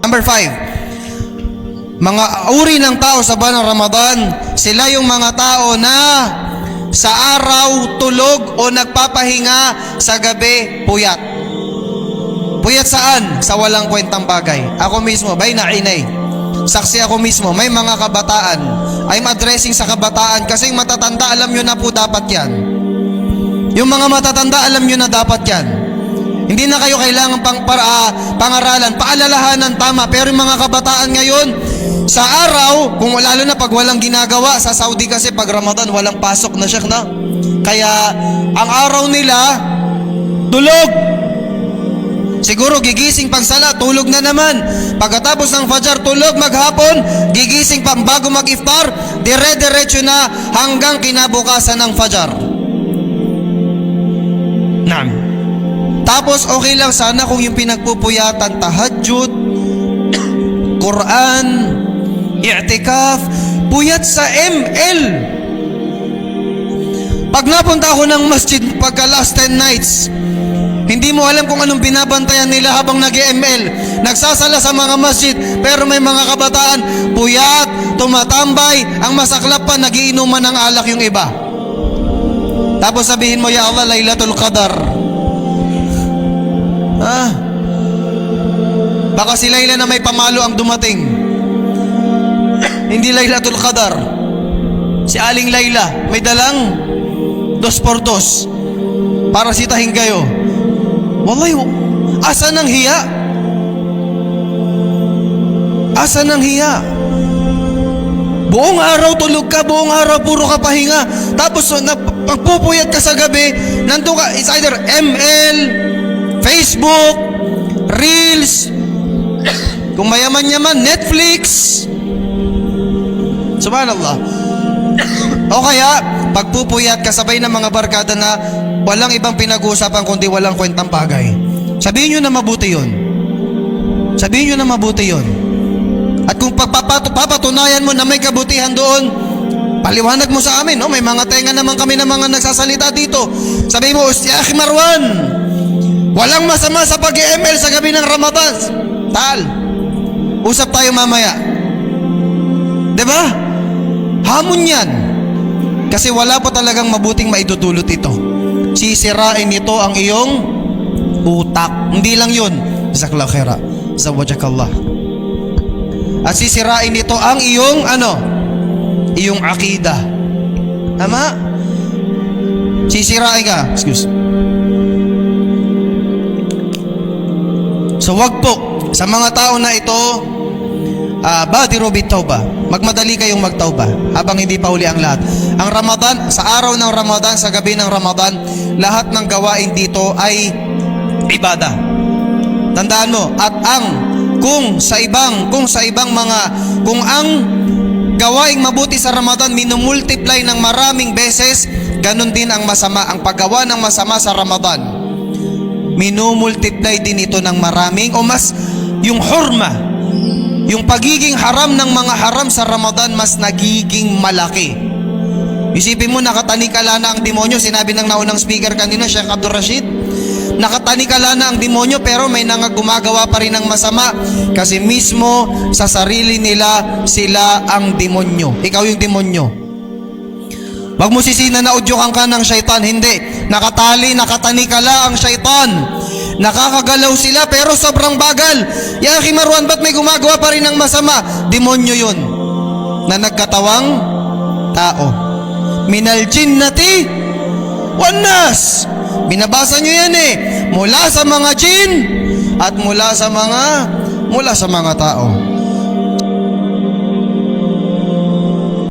Number 5, mga uri ng tao sa buwan ng Ramadan, sila yung mga tao na sa araw tulog o nagpapahinga, sa gabi puyat. Puyat saan? Sa walang kwentang bagay. Ako mismo, bay na inay, saksi ako mismo, may mga kabataan, I'm addressing sa kabataan kasi yung matatanda, alam nyo na po dapat yan. Yung mga matatanda, alam nyo na dapat yan. Hindi na kayo kailangan pangaralan, paalalahanan, tama. Pero yung mga kabataan ngayon, sa araw, kung lalo na pag walang ginagawa, sa Saudi kasi pag Ramadan, walang pasok na siya na. Kaya, ang araw nila, tulog. Siguro gigising pang sala, tulog na naman. Pagkatapos ng Fajar, tulog maghapon, gigising pang bago mag-iftar, dire-diretso na hanggang kinabukasan ng Fajar. Naam. Tapos okay lang sana kung yung pinagpupuyatan, tahajjud, Quran, i'tikaf, puyat sa ML. Pag napunta ako ng masjid pagka last 10 nights, hindi mo alam kung anong binabantayan nila habang nag-ML. Nagsasala sa mga masjid, pero may mga kabataan, puyat, tumatambay, ang masaklap pa, nagiinuman ng alak yung iba. Tapos sabihin mo, ya Allah, Laylatul Qadar. Baka si Layla na may pamalo ang dumating. Hindi Laylatul Qadar. Si Aling Layla may dalang 2x2 para sitahin kayo. Wallahi, asa ng hiya? Asa ng hiya? Buong araw tulog ka, buong araw puro ka pahinga. Tapos pagpupuyat ka sa gabi, nandun ka, it's either ML, Facebook, Reels, kung mayaman-yaman, Netflix. Subhanallah. O kaya, pagpupuyat kasabay ng mga barkada na walang ibang pinag-uusapan kundi walang kwentang bagay. Sabihin nyo na mabuti yun. Sabihin nyo na mabuti yun. At kung papatunayan mo na may kabutihan doon, paliwanag mo sa amin, no? May mga tenga naman kami na mga nagsasalita dito. Sabihin mo, ya Akhi Marwan, walang masama sa pag-ML sa gabi ng Ramadan. Tal, usap tayo mamaya. Diba? Hamon yan. Kasi wala pa talagang mabuting maidudulot ito. Sisirain ito ang iyong utak. Hindi lang yun. Jazakallahu khaira. Zawajakallah. At sisirain ito ang iyong iyong akida. Tama? Sisirain ka. Excuse. So wag po sa mga tao na ito, badiru bitawba, magmadali kayong magtauba habang hindi pa huli ang lahat. Ang Ramadan, sa araw ng Ramadan, sa gabi ng Ramadan, lahat ng gawain dito ay ibada. Tandaan mo, at kung ang gawaing mabuti sa Ramadan minumultiply ng maraming beses, ganun din ang masama, ang paggawa ng masama sa Ramadan. Minumultiply din ito ng maraming, o mas yung hurma, yung pagiging haram ng mga haram sa Ramadan mas nagiging malaki. Isipin mo, nakatanikala na ang demonyo. Sinabi ng naunang speaker kanina, Sheikh Abdul Rashid, nakatanikala na ang demonyo pero may gumagawa pa rin ng masama kasi mismo sa sarili nila sila ang demonyo. Ikaw yung demonyo. Wag mo sisina na udyukan ka ng syaitan. Hindi. Nakatanikala ang syaitan. Nakakagalaw sila pero sobrang bagal. Ya Akhi Marwan, ba't may gumagawa pa rin ng masama? Demonyo yun na nagkatawang tao. Minal jinnati wan nas. Binabasa nyo yan mula sa mga jin at mula sa mga tao.